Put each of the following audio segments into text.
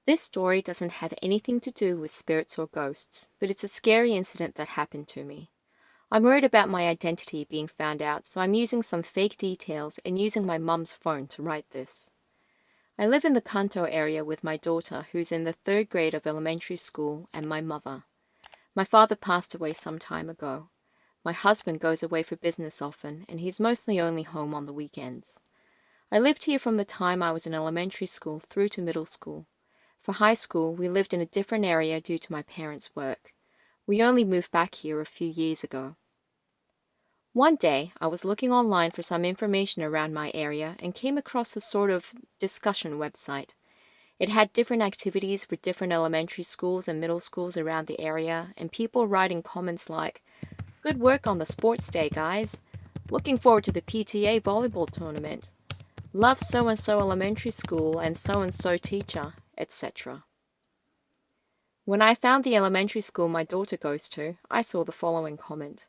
This story doesn't have anything to do with spirits or ghosts, but it's a scary incident that happened to me. I'm worried about my identity being found out, so I'm using some fake details and using my mum's phone to write this. I live in the Kanto area with my daughter, who's in the 3rd grade of elementary school, and my mother. My father passed away some time ago. My husband goes away for business often, and he's mostly only home on the weekends. I lived here from the time I was in elementary school through to middle school. For high school, we lived in a different area due to my parents' work. We only moved back here a few years ago. One day, I was looking online for some information around my area and came across a sort of discussion website. It had different activities for different elementary schools and middle schools around the area, and people writing comments like, "Good work on the sports day, guys. Looking forward to the PTA volleyball tournament. Love so-and-so elementary school and so-and-so teacher," etc. When I found the elementary school my daughter goes to, I saw the following comment.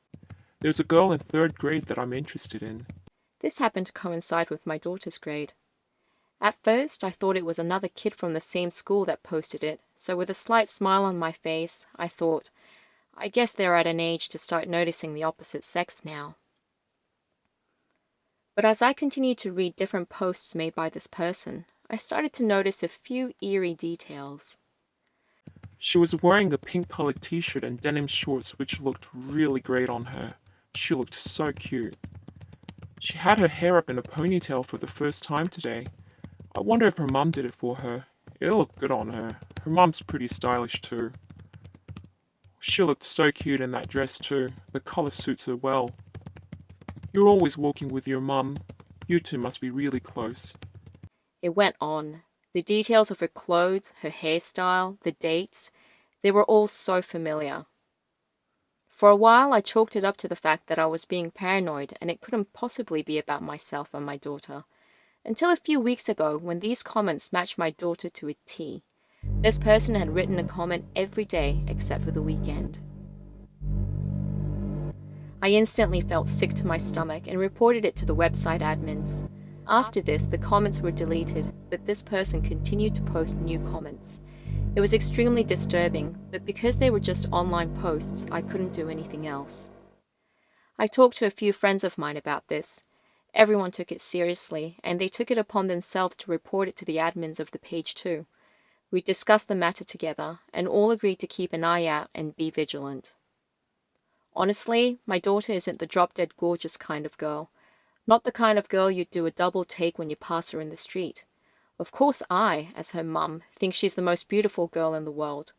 "There's a girl in 3rd grade that I'm interested in." This happened to coincide with my daughter's grade. At first, I thought it was another kid from the same school that posted it, so with a slight smile on my face, I thought, I guess they're at an age to start noticing the opposite sex now. But as I continued to read different posts made by this person, I started to notice a few eerie details. She was wearing a pink-colored t-shirt and denim shorts which looked really great on her. She looked so cute. She had her hair up in a ponytail for the first time today. I wonder if her mum did it for her. It looked good on her. Her mum's pretty stylish too. She looked so cute in that dress too. The colour suits her well. You're always walking with your mum. You two must be really close. It went on. The details of her clothes, her hairstyle, the dates, they were all so familiar. For a while, I chalked it up to the fact that I was being paranoid and it couldn't possibly be about myself and my daughter. Until a few weeks ago, when these comments matched my daughter to a T. This person had written a comment every day except for the weekend. I instantly felt sick to my stomach and reported it to the website admins. After this, the comments were deleted, but this person continued to post new comments. It was extremely disturbing, but because they were just online posts, I couldn't do anything else. I talked to a few friends of mine about this. Everyone took it seriously, and they took it upon themselves to report it to the admins of the page too. We discussed the matter together, and all agreed to keep an eye out and be vigilant. Honestly, my daughter isn't the drop-dead gorgeous kind of girl. Not the kind of girl you'd do a double take when you pass her in the street. Of course I, as her mum, think she's the most beautiful girl in the world.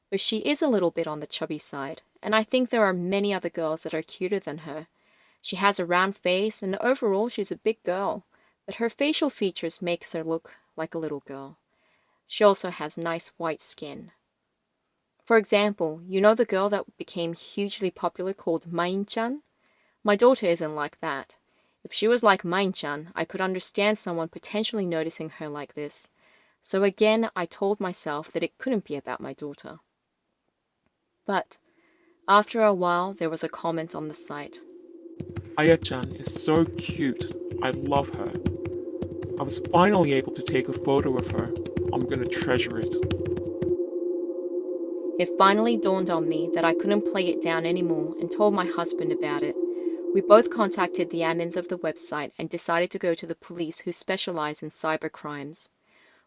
But she is a little bit on the chubby side, and I think there are many other girls that are cuter than her. She has a round face, and overall she's a big girl, but her facial features makes her look like a little girl. She also has nice white skin. For example, you know the girl that became hugely popular called Main-chan? My daughter isn't like that. If she was like Main-chan, I could understand someone potentially noticing her like this. So again, I told myself that it couldn't be about my daughter. But after a while, there was a comment on the site. "Aya-chan is so cute. I love her. I was finally able to take a photo of her. I'm gonna treasure it." It finally dawned on me that I couldn't play it down anymore and told my husband about it. We both contacted the admins of the website and decided to go to the police who specialize in cyber crimes.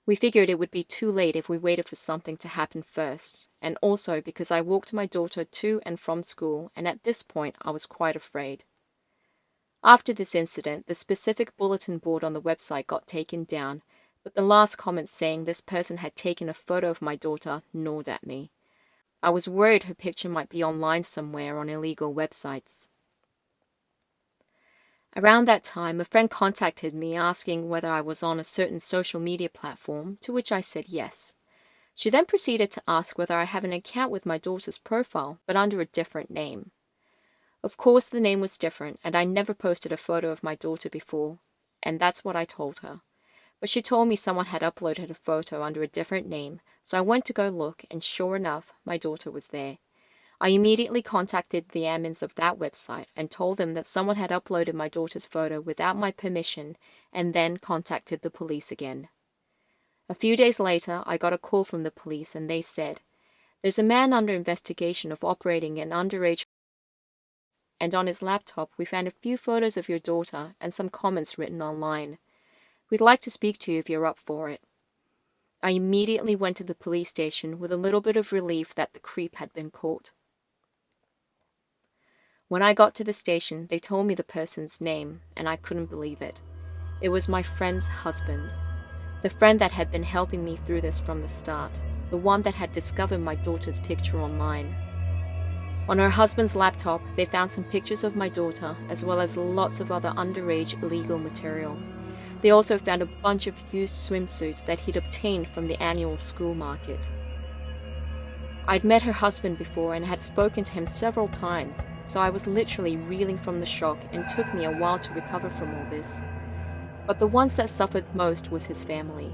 We figured it would be too late if we waited for something to happen first, and also because I walked my daughter to and from school, and at this point I was quite afraid. After this incident, the specific bulletin board on the website got taken down, but the last comment saying this person had taken a photo of my daughter gnawed at me. I was worried her picture might be online somewhere on illegal websites. Around that time, a friend contacted me asking whether I was on a certain social media platform, to which I said yes. She then proceeded to ask whether I have an account with my daughter's profile, but under a different name. Of course, the name was different, and I never posted a photo of my daughter before, and that's what I told her. But she told me someone had uploaded a photo under a different name, so I went to go look, and sure enough, my daughter was there. I immediately contacted the admins of that website and told them that someone had uploaded my daughter's photo without my permission, and then contacted the police again. A few days later, I got a call from the police and they said, "There's a man under investigation of operating an underage, and on his laptop we found a few photos of your daughter and some comments written online. We'd like to speak to you if you're up for it." I immediately went to the police station with a little bit of relief that the creep had been caught. When I got to the station, they told me the person's name, and I couldn't believe it. It was my friend's husband. The friend that had been helping me through this from the start. The one that had discovered my daughter's picture online. On her husband's laptop, they found some pictures of my daughter, as well as lots of other underage illegal material. They also found a bunch of used swimsuits that he'd obtained from the annual school market. I'd met her husband before and had spoken to him several times, so I was literally reeling from the shock and took me a while to recover from all this. But the ones that suffered most was his family.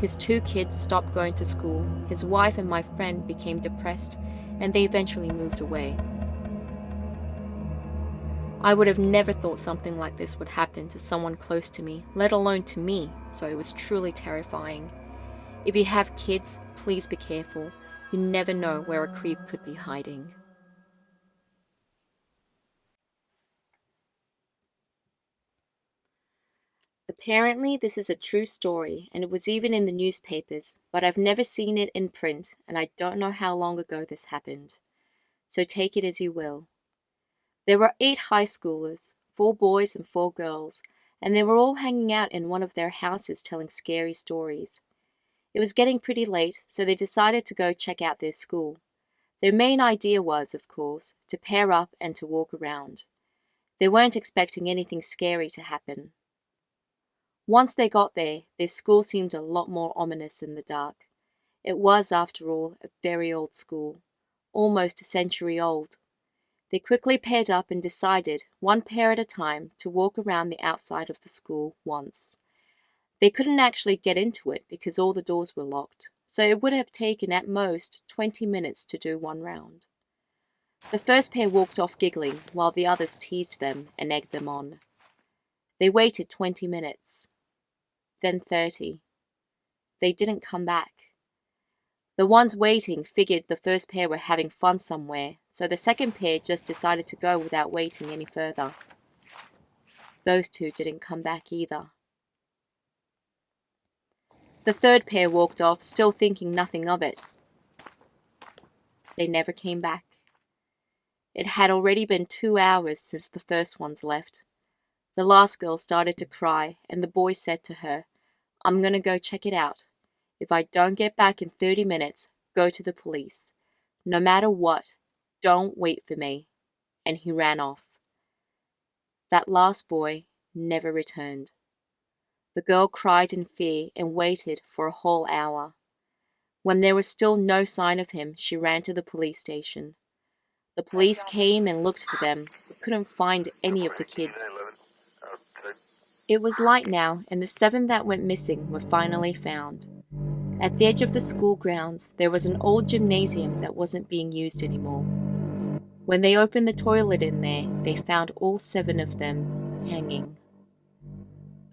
His 2 kids stopped going to school, his wife and my friend became depressed, and they eventually moved away. I would have never thought something like this would happen to someone close to me, let alone to me, so it was truly terrifying. If you have kids, please be careful. You never know where a creep could be hiding. Apparently, this is a true story, and it was even in the newspapers, but I've never seen it in print, and I don't know how long ago this happened. So take it as you will. There were 8 high schoolers, 4 boys and 4 girls, and they were all hanging out in one of their houses telling scary stories. It was getting pretty late, so they decided to go check out their school. Their main idea was, of course, to pair up and to walk around. They weren't expecting anything scary to happen. Once they got there, their school seemed a lot more ominous in the dark. It was, after all, a very old school, almost a century old. They quickly paired up and decided, one pair at a time, to walk around the outside of the school once. They couldn't actually get into it because all the doors were locked, so it would have taken at most 20 minutes to do one round. The first pair walked off giggling while the others teased them and egged them on. They waited 20 minutes, then 30. They didn't come back. The ones waiting figured the first pair were having fun somewhere, so the second pair just decided to go without waiting any further. Those 2 didn't come back either. The third pair walked off, still thinking nothing of it. They never came back. It had already been 2 hours since the first ones left. The last girl started to cry, and the boy said to her, "I'm gonna go check it out. If I don't get back in 30 minutes, go to the police. No matter what, don't wait for me." And he ran off. That last boy never returned. The girl cried in fear and waited for a whole hour. When there was still no sign of him, she ran to the police station. The police came and looked for them, but couldn't find any of the kids. It was light now, and the 7 that went missing were finally found. At the edge of the school grounds, there was an old gymnasium that wasn't being used anymore. When they opened the toilet in there, they found all 7 of them hanging.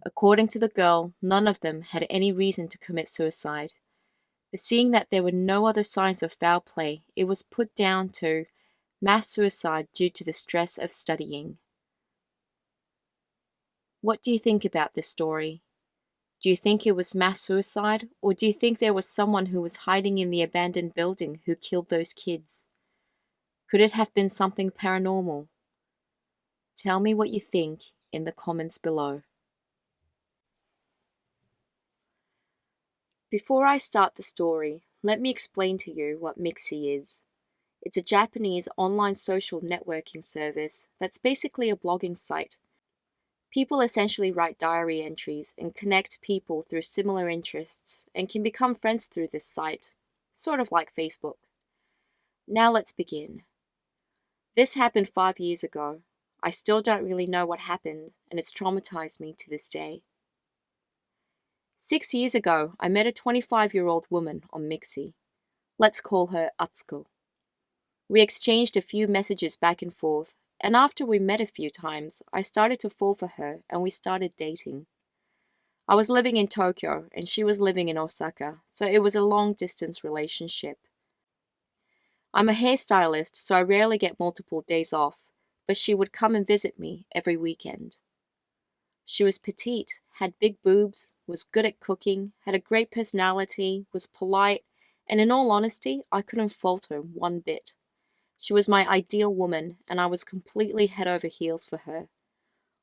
According to the girl, none of them had any reason to commit suicide. But seeing that there were no other signs of foul play, it was put down to mass suicide due to the stress of studying. What do you think about this story? Do you think it was mass suicide, or do you think there was someone who was hiding in the abandoned building who killed those kids? Could it have been something paranormal? Tell me what you think in the comments below. Before I start the story, let me explain to you what Mixi is. It's a Japanese online social networking service that's basically a blogging site. People essentially write diary entries and connect people through similar interests and can become friends through this site, sort of like Facebook. Now let's begin. This happened 5 years ago. I still don't really know what happened, and it's traumatized me to this day. 6 years ago, I met a 25-year-old woman on Mixi. Let's call her Atsuko. We exchanged a few messages back and forth, and after we met a few times, I started to fall for her and we started dating. I was living in Tokyo and she was living in Osaka, so it was a long-distance relationship. I'm a hairstylist, so I rarely get multiple days off, but she would come and visit me every weekend. She was petite, had big boobs, was good at cooking, had a great personality, was polite, and in all honesty, I couldn't fault her one bit. She was my ideal woman, and I was completely head over heels for her.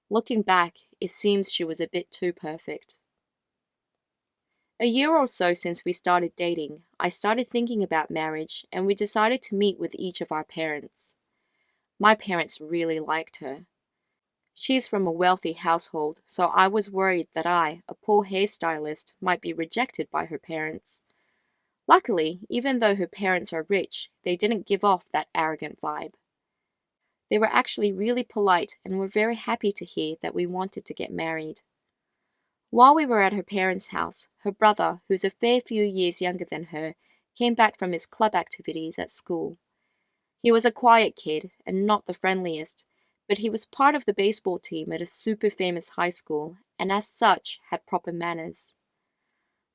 Looking back, it seems she was a bit too perfect. A year or so since we started dating, I started thinking about marriage, and we decided to meet with each of our parents. My parents really liked her. She's from a wealthy household, so I was worried that I, a poor hairstylist, might be rejected by her parents. Luckily, even though her parents are rich, they didn't give off that arrogant vibe. They were actually really polite and were very happy to hear that we wanted to get married. While we were at her parents' house, her brother, who's a fair few years younger than her, came back from his club activities at school. He was a quiet kid and not the friendliest, but he was part of the baseball team at a super famous high school and as such had proper manners.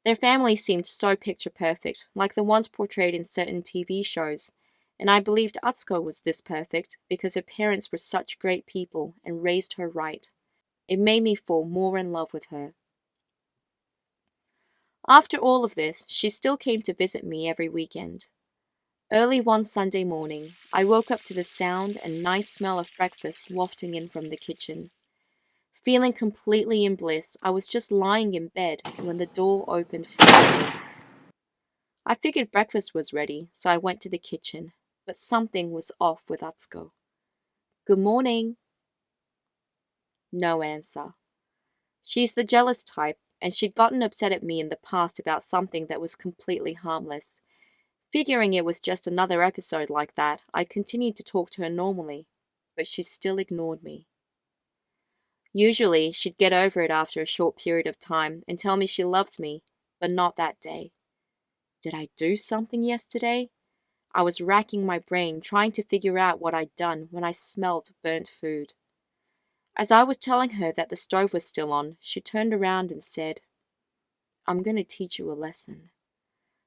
Their family seemed so picture perfect, like the ones portrayed in certain TV shows, and I believed Atsuko was this perfect because her parents were such great people and raised her right. It made me fall more in love with her. After all of this, she still came to visit me every weekend. Early one Sunday morning, I woke up to the sound and nice smell of breakfast wafting in from the kitchen. Feeling completely in bliss, I was just lying in bed when the door opened for me. I figured breakfast was ready, so I went to the kitchen, but something was off with Atsuko. "Good morning." No answer. She's the jealous type, and she'd gotten upset at me in the past about something that was completely harmless. Figuring it was just another episode like that, I continued to talk to her normally, but she still ignored me. Usually, she'd get over it after a short period of time and tell me she loves me, but not that day. Did I do something yesterday? I was racking my brain trying to figure out what I'd done when I smelled burnt food. As I was telling her that the stove was still on, she turned around and said, "I'm going to teach you a lesson."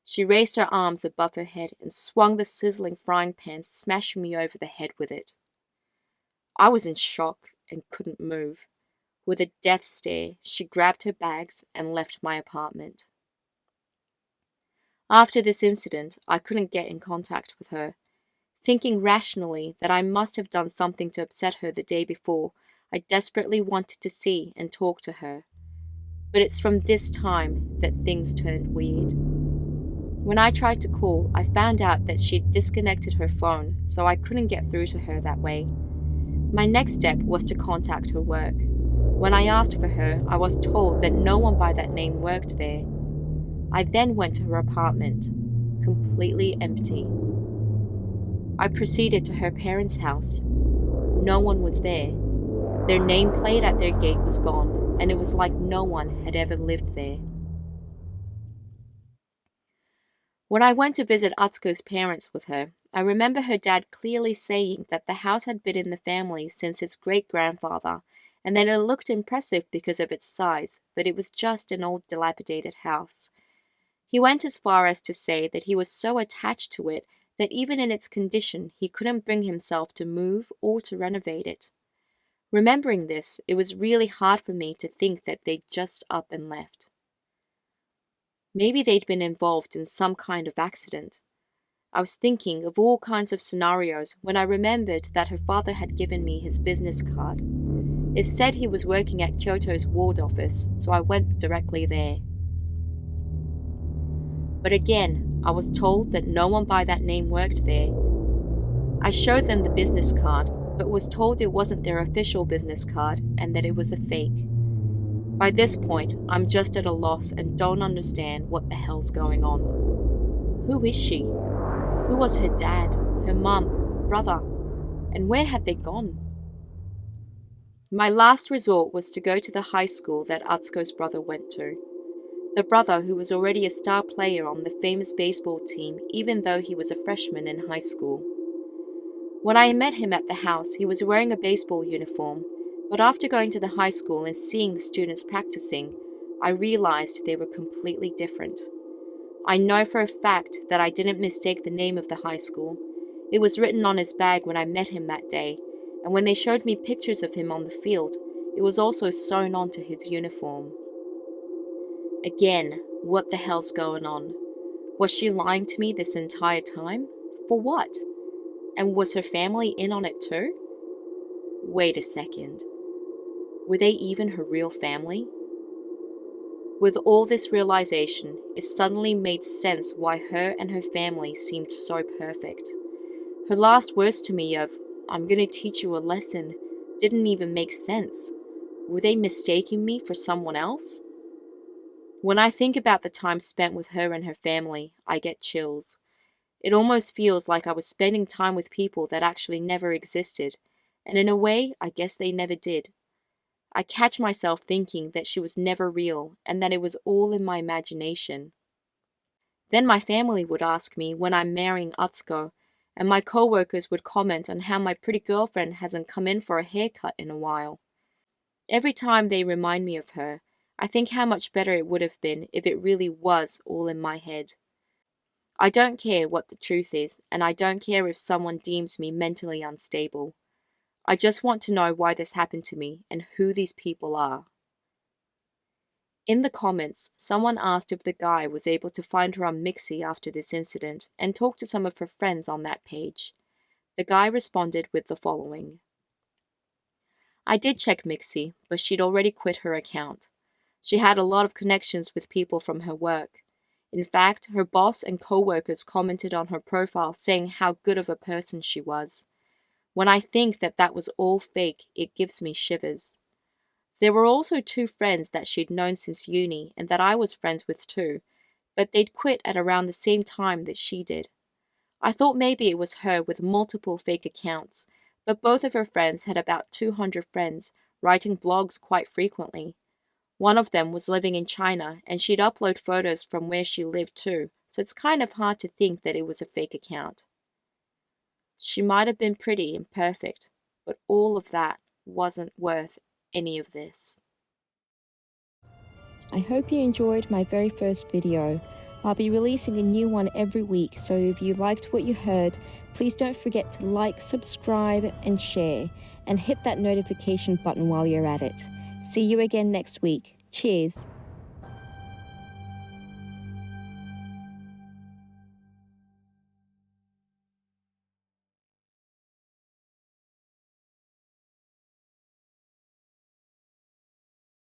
She raised her arms above her head and swung the sizzling frying pan, smashing me over the head with it. I was in shock and couldn't move. With a death stare, she grabbed her bags and left my apartment. After this incident, I couldn't get in contact with her. Thinking rationally that I must have done something to upset her the day before, I desperately wanted to see and talk to her. But it's from this time that things turned weird. When I tried to call, I found out that she'd disconnected her phone, so I couldn't get through to her that way. My next step was to contact her work. When I asked for her, I was told that no one by that name worked there. I then went to her apartment, completely empty. I proceeded to her parents' house. No one was there. Their nameplate at their gate was gone, and it was like no one had ever lived there. When I went to visit Atsuko's parents with her, I remember her dad clearly saying that the house had been in the family since his great-grandfather, and that it looked impressive because of its size, but it was just an old dilapidated house. He went as far as to say that he was so attached to it that even in its condition he couldn't bring himself to move or to renovate it. Remembering this, it was really hard for me to think that they'd just up and left. Maybe they'd been involved in some kind of accident. I was thinking of all kinds of scenarios when I remembered that her father had given me his business card. It said he was working at Kyoto's ward office, so I went directly there. But again, I was told that no one by that name worked there. I showed them the business card, but was told it wasn't their official business card and that it was a fake. By this point, I'm just at a loss and don't understand what the hell's going on. Who is she? Who was her dad, her mum, her brother? And where had they gone? My last resort was to go to the high school that Atsuko's brother went to. The brother who was already a star player on the famous baseball team even though he was a freshman in high school. When I met him at the house, he was wearing a baseball uniform, but after going to the high school and seeing the students practicing, I realized they were completely different. I know for a fact that I didn't mistake the name of the high school. It was written on his bag when I met him that day, and when they showed me pictures of him on the field, it was also sewn onto his uniform. Again, what the hell's going on? Was she lying to me this entire time? For what? And was her family in on it too? Wait a second. Were they even her real family? With all this realization, it suddenly made sense why her and her family seemed so perfect. Her last words to me of, "I'm gonna teach you a lesson," didn't even make sense. Were they mistaking me for someone else? When I think about the time spent with her and her family, I get chills. It almost feels like I was spending time with people that actually never existed, and in a way, I guess they never did. I catch myself thinking that she was never real and that it was all in my imagination. Then my family would ask me when I'm marrying Atsuko, and my coworkers would comment on how my pretty girlfriend hasn't come in for a haircut in a while. Every time they remind me of her, I think how much better it would have been if it really was all in my head. I don't care what the truth is, and I don't care if someone deems me mentally unstable. I just want to know why this happened to me and who these people are. In the comments, someone asked if the guy was able to find her on Mixi after this incident and talk to some of her friends on that page. The guy responded with the following. I did check Mixi, but she'd already quit her account. She had a lot of connections with people from her work. In fact, her boss and co-workers commented on her profile saying how good of a person she was. When I think that that was all fake, it gives me shivers. There were also 2 friends that she'd known since uni and that I was friends with too, but they'd quit at around the same time that she did. I thought maybe it was her with multiple fake accounts, but both of her friends had about 200 friends, writing blogs quite frequently. One of them was living in China, and she'd upload photos from where she lived too, so it's kind of hard to think that it was a fake account. She might have been pretty and perfect, but all of that wasn't worth any of this. I hope you enjoyed my very first video. I'll be releasing a new one every week, so if you liked what you heard, please don't forget to like, subscribe, and share, and hit that notification button while you're at it. See you again next week. Cheers!